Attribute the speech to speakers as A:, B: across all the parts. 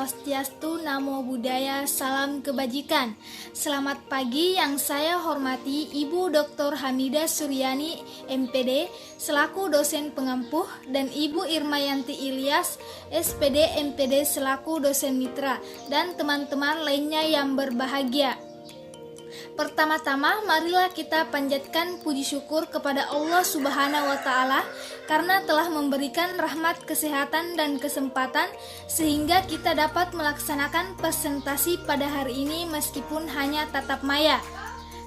A: Swastiastu, Namo Buddhaya, salam kebajikan. Selamat pagi yang saya hormati Ibu Dr. Hamidah Suryani, MPD, selaku dosen pengampuh, dan Ibu Irmayanti Ilyas, SPD, MPD, selaku dosen mitra, dan teman-teman lainnya yang berbahagia. Pertama-tama, marilah kita panjatkan puji syukur kepada Allah Subhanahu wa Ta'ala karena telah memberikan rahmat kesehatan dan kesempatan sehingga kita dapat melaksanakan presentasi pada hari ini meskipun hanya tatap maya.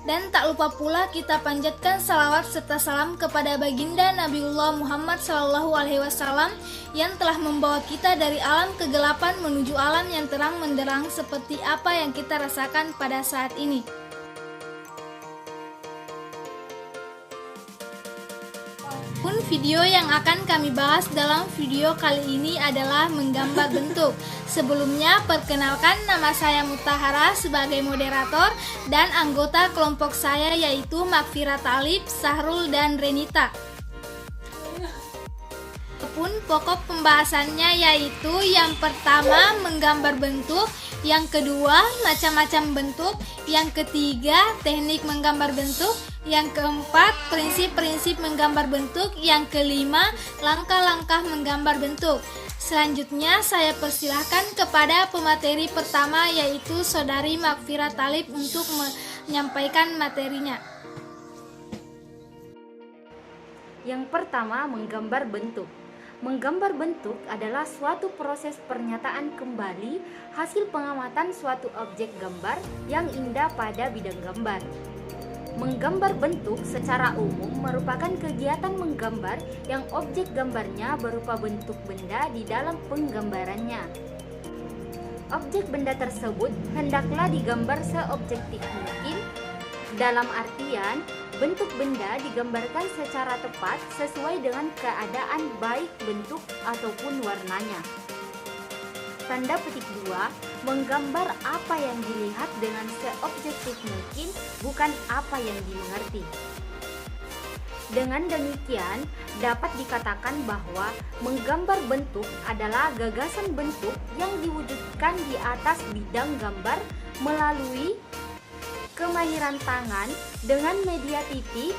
A: Dan tak lupa pula kita panjatkan salawat serta salam kepada baginda Nabiullah Muhammad SAW yang telah membawa kita dari alam kegelapan menuju alam yang terang menderang seperti apa yang kita rasakan pada saat ini. Pun video yang akan kami bahas dalam video kali ini adalah menggambar bentuk. Sebelumnya, perkenalkan nama saya Mutahara sebagai moderator dan anggota kelompok saya yaitu Makfirat Alif, Sahrul, dan Renita. Pun pokok pembahasannya yaitu yang pertama menggambar bentuk, yang kedua macam-macam bentuk, yang ketiga teknik menggambar bentuk, yang keempat prinsip-prinsip menggambar bentuk, yang kelima langkah-langkah menggambar bentuk. Selanjutnya saya persilahkan kepada pemateri pertama yaitu Saudari Makfirat Talib untuk menyampaikan materinya.
B: Yang pertama, menggambar bentuk. Menggambar bentuk adalah suatu proses pernyataan kembali hasil pengamatan suatu objek gambar yang indah pada bidang gambar. Menggambar bentuk secara umum merupakan kegiatan menggambar yang objek gambarnya berupa bentuk benda di dalam penggambarannya. Objek benda tersebut hendaklah digambar seobjektif mungkin, dalam artian bentuk benda digambarkan secara tepat sesuai dengan keadaan baik bentuk ataupun warnanya. Tanda petik 2, menggambar apa yang dilihat dengan seobjektif mungkin, bukan apa yang dimengerti. Dengan demikian, dapat dikatakan bahwa menggambar bentuk adalah gagasan bentuk yang diwujudkan di atas bidang gambar melalui kemahiran tangan dengan media titik,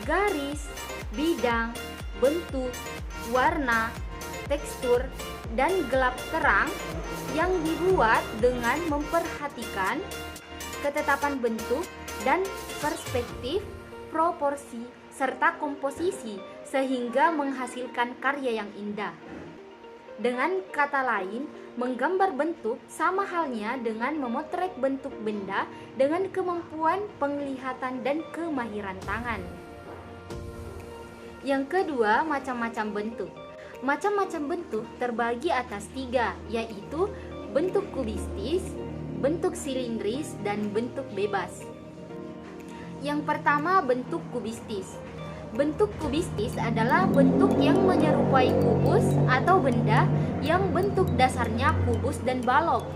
B: garis, bidang, bentuk, warna, tekstur, dan gelap terang yang dibuat dengan memperhatikan ketetapan bentuk dan perspektif, proporsi, serta komposisi sehingga menghasilkan karya yang indah. Dengan kata lain, menggambar bentuk sama halnya dengan memotret bentuk benda dengan kemampuan penglihatan dan kemahiran tangan. Yang kedua, macam-macam bentuk. Macam-macam bentuk terbagi atas 3, yaitu bentuk kubistis, bentuk silindris, dan bentuk bebas. Yang pertama, bentuk kubistis. Bentuk kubistis adalah bentuk yang menyerupai kubus atau benda yang bentuk dasarnya kubus dan balok.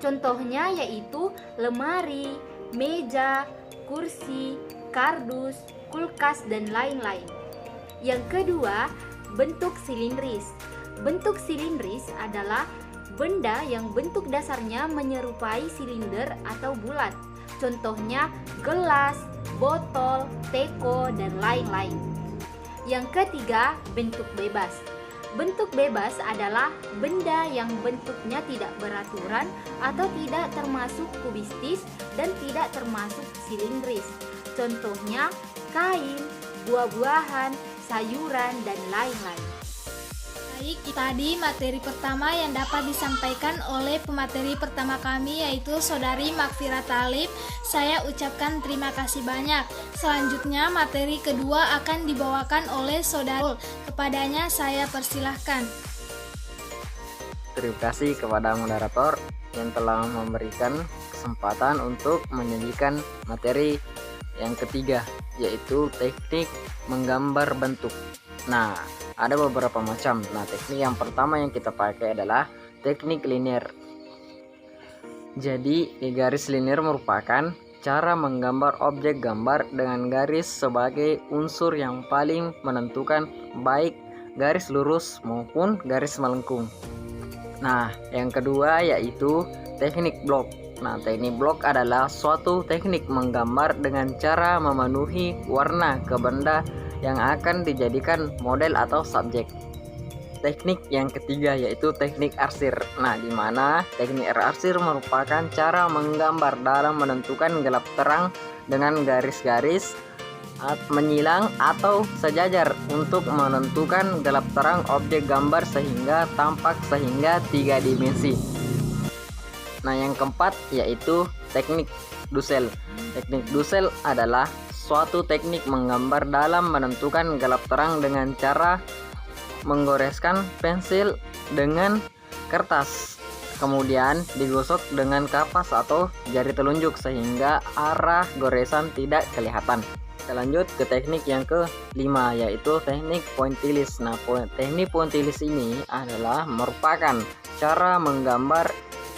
B: Contohnya yaitu lemari, meja, kursi, kardus, kulkas, dan lain-lain. Yang kedua, bentuk silindris. Bentuk silindris adalah benda yang bentuk dasarnya menyerupai silinder atau bulat. Contohnya gelas, botol, teko, dan lain-lain. Yang ketiga, bentuk bebas. Bentuk bebas adalah benda yang bentuknya tidak beraturan atau tidak termasuk kubistis dan tidak termasuk silindris. Contohnya kain, buah-buahan, sayuran, dan lain-lain.
A: Baik, tadi materi pertama yang dapat disampaikan oleh pemateri pertama kami yaitu Saudari Makfirat Talib. Saya ucapkan terima kasih banyak. Selanjutnya materi kedua akan dibawakan oleh Saudari. Kepadanya saya persilahkan.
C: Terima kasih kepada moderator yang telah memberikan kesempatan untuk menyajikan materi yang ketiga, yaitu teknik menggambar bentuk. Nah, ada beberapa macam. Nah, teknik yang pertama yang kita pakai adalah teknik linear. Jadi, garis linear merupakan cara menggambar objek gambar dengan garis sebagai unsur yang paling menentukan, baik garis lurus maupun garis melengkung. Nah, yang kedua yaitu teknik blok. Nah, teknik blok adalah suatu teknik menggambar dengan cara memenuhi warna ke benda yang akan dijadikan model atau subjek. Teknik yang ketiga yaitu teknik arsir. Nah, di mana teknik arsir merupakan cara menggambar dalam menentukan gelap terang dengan garis-garis menyilang atau sejajar untuk menentukan gelap terang objek gambar sehingga tampak sehingga 3 dimensi. Nah, yang keempat yaitu teknik Dussel. Teknik Dussel adalah suatu teknik menggambar dalam menentukan gelap terang dengan cara menggoreskan pensil dengan kertas, kemudian digosok dengan kapas atau jari telunjuk sehingga arah goresan tidak kelihatan. Kita lanjut ke teknik yang kelima yaitu teknik pointillis. Nah, teknik pointillis ini adalah merupakan cara menggambar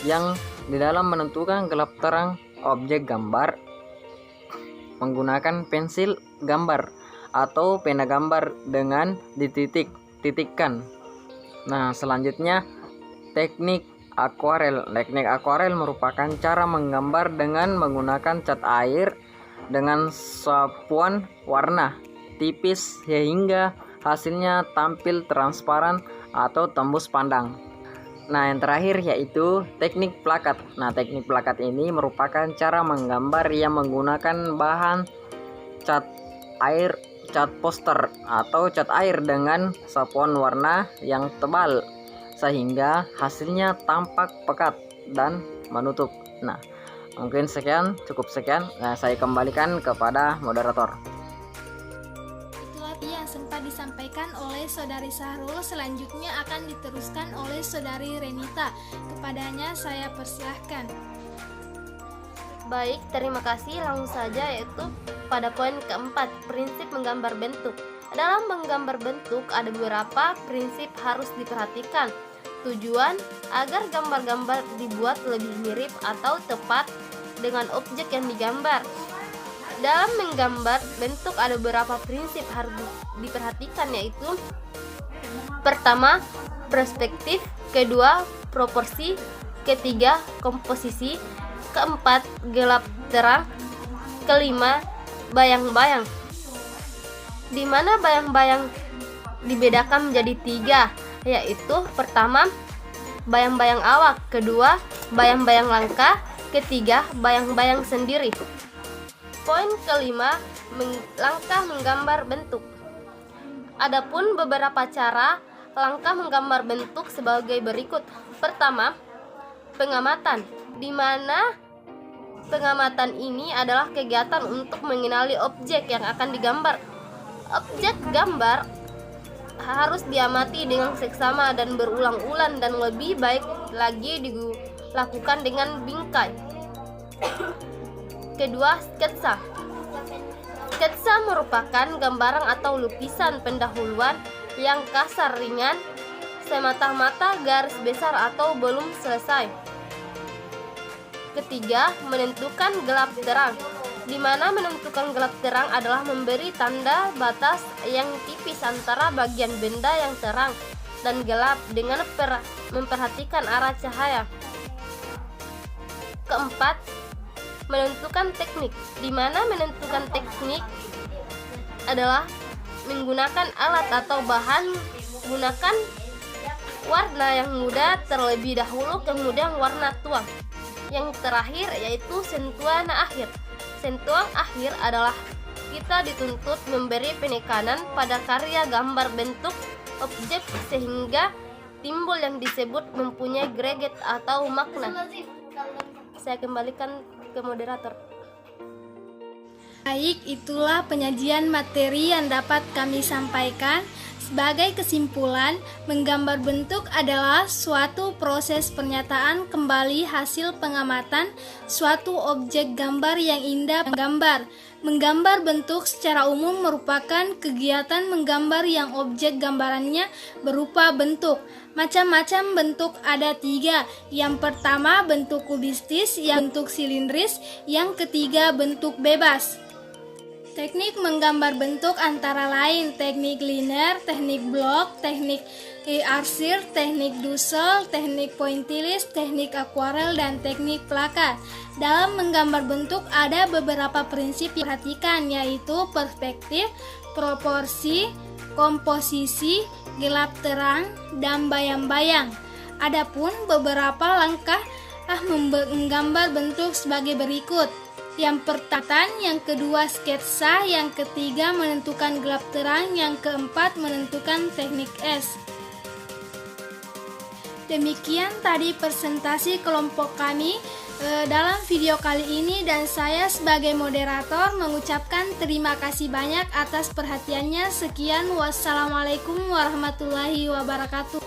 C: yang di dalam menentukan gelap terang objek gambar menggunakan pensil gambar atau pena gambar dengan dititik-titikkan. Nah, selanjutnya teknik akuarel. Teknik akuarel merupakan cara menggambar dengan menggunakan cat air dengan sapuan warna tipis sehingga hasilnya tampil transparan atau tembus pandang. Nah, yang terakhir yaitu teknik plakat. Nah, teknik plakat ini merupakan cara menggambar yang menggunakan bahan cat air, cat poster atau cat air dengan sapuan warna yang tebal sehingga hasilnya tampak pekat dan menutup. Nah, mungkin cukup sekian. Nah, saya kembalikan kepada moderator.
A: Itulah yang sempat disampaikan oleh Saudari Sahrul. Selanjutnya akan diteruskan oleh Saudari Renita. Kepadanya saya persilahkan.
D: Baik, terima kasih. Langsung saja yaitu pada poin keempat, prinsip menggambar bentuk. Dalam menggambar bentuk ada beberapa prinsip harus diperhatikan. Tujuan agar gambar-gambar dibuat lebih mirip atau tepat dengan objek yang digambar. Dalam menggambar bentuk ada beberapa prinsip harus diperhatikan yaitu pertama, perspektif, kedua, proporsi, ketiga, komposisi, keempat, gelap terang, kelima, bayang-bayang. Di mana bayang-bayang dibedakan menjadi 3, yaitu pertama, bayang-bayang awak, kedua, bayang-bayang langka, ketiga, bayang-bayang sendiri. Poin kelima, langkah menggambar bentuk. Adapun beberapa cara langkah menggambar bentuk sebagai berikut. Pertama, pengamatan, di mana pengamatan ini adalah kegiatan untuk mengenali objek yang akan digambar. Objek gambar harus diamati dengan seksama dan berulang-ulang dan lebih baik lagi dilakukan dengan bingkai. Kedua, sketsa. Sketsa merupakan gambaran atau lukisan pendahuluan yang kasar ringan, semata-mata garis besar atau belum selesai. Ketiga, menentukan gelap terang, di mana menentukan gelap terang adalah memberi tanda batas yang tipis antara bagian benda yang terang dan gelap dengan memperhatikan arah cahaya. Keempat, menentukan teknik, di mana menentukan teknik adalah menggunakan alat atau bahan, gunakan warna yang muda terlebih dahulu, kemudian warna tua. Yang terakhir yaitu sentuhan akhir. Sentuhan akhir adalah kita dituntut memberi penekanan pada karya gambar bentuk objek sehingga timbul yang disebut mempunyai greget atau makna. Saya kembalikan ke moderator.
A: Baik, itulah penyajian materi yang dapat kami sampaikan. Sebagai kesimpulan, menggambar bentuk adalah suatu proses pernyataan kembali hasil pengamatan suatu objek gambar yang indah menggambar. Menggambar bentuk secara umum merupakan kegiatan menggambar yang objek gambarannya berupa bentuk. Macam-macam bentuk ada 3. Yang pertama bentuk kubistis, yang bentuk silindris, yang ketiga bentuk bebas. Teknik menggambar bentuk antara lain teknik linear, teknik blok, teknik arsir, teknik Dussel, teknik pointillis, teknik akuarel, dan teknik plakat. Dalam menggambar bentuk ada beberapa prinsip yang diperhatikan, yaitu perspektif, proporsi, komposisi, gelap terang, dan bayang-bayang. Adapun beberapa langkah menggambar bentuk sebagai berikut. Yang pertama, yang kedua sketsa, yang ketiga menentukan gelap terang, yang keempat menentukan teknik S. Demikian tadi presentasi kelompok kami dalam video kali ini, dan saya sebagai moderator mengucapkan terima kasih banyak atas perhatiannya. Sekian, wassalamualaikum warahmatullahi wabarakatuh.